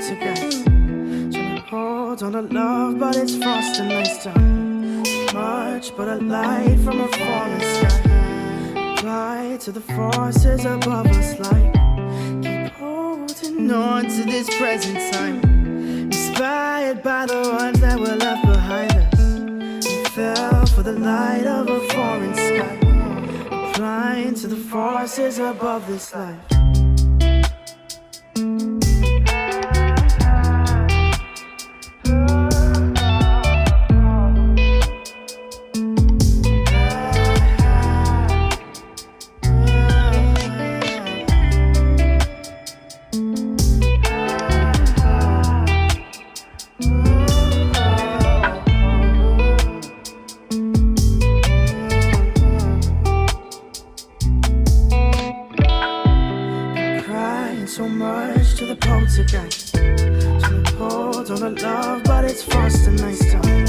poltergeist. Trying to hold on to love, but it's frost and nice time. Much but a light from a falling sky. Apply to the forces above us like keep holding on to this present time. Inspired by the ones that were left behind us. We fell for the light of a foreign sky. Applying to the forces above this life. So much to the poltergeist. Trying to hold on to love, but it's frost and nice time.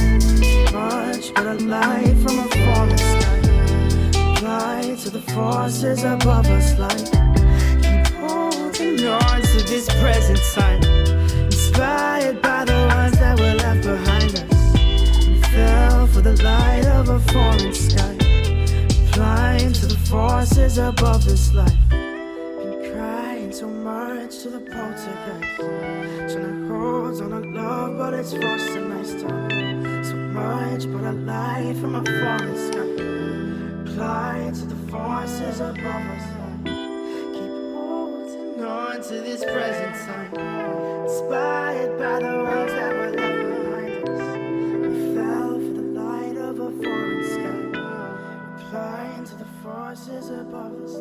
Much but a light from a falling sky. Apply to the forces above us like keep holding on to this present time. Inspired by the ones that were left behind us. We fell for the light of a foreign sky. Applying to the forces above this life. So much to the poltergeist. Trying to hold on to love, but it's frost and nice time. So much but a light from a falling sky. Apply to the forces above us. Keep holding on to this present time. Inspired by the ones that were left behind us. We fell for the light of a foreign sky. Applying to the forces above us.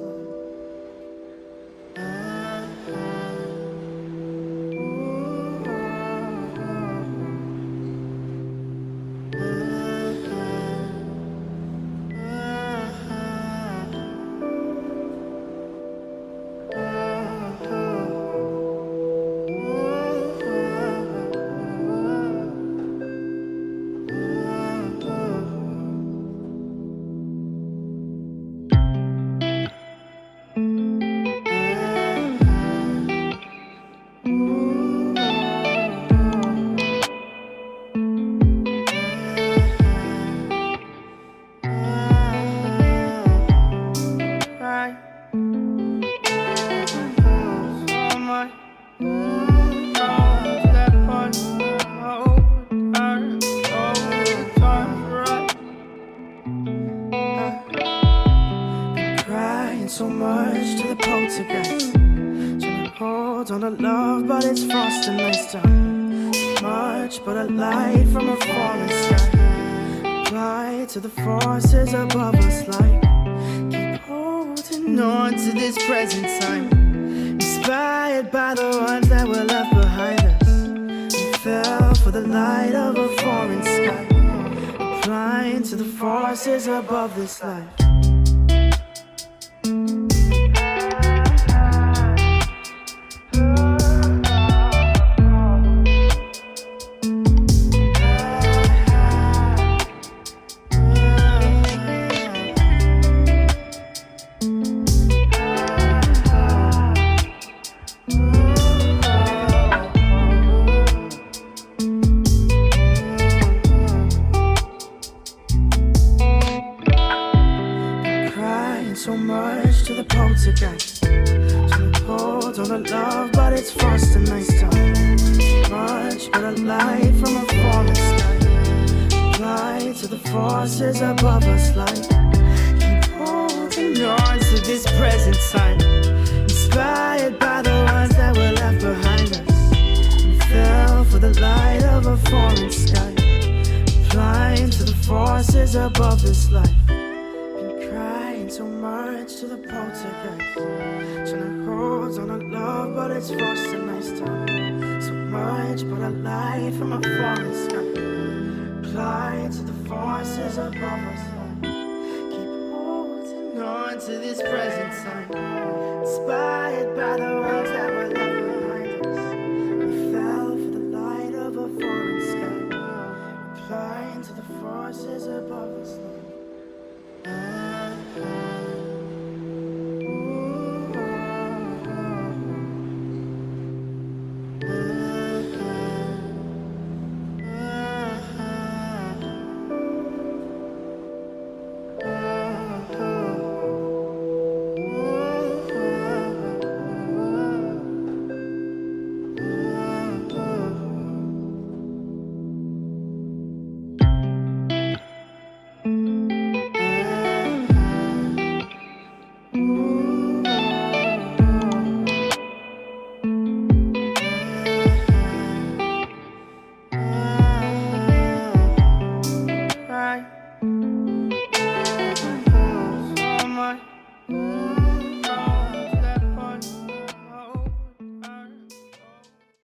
So much to the poltergeist. Trying to hold on to love, but it's frost and nice time. Much but a light from a falling sky. Apply to the forces above us like keep holding on to this present time. Inspired by the ones that were left behind us. We fell for the light of a foreign sky. Applying to the forces above this life. So much to the poltergeist. Trying to hold on to love, but it's frost and nice time. Much but a light from a falling sky. Apply to the forces above us like keep holding on to this present time. Inspired by the ones that were left behind us. We fell for the light of a foreign sky. Applying to the forces above this life. So much to the poltergeist. Trying to hold on to love, but it's frost and nice time. So much but a light from a falling sky. Apply to the forces above us.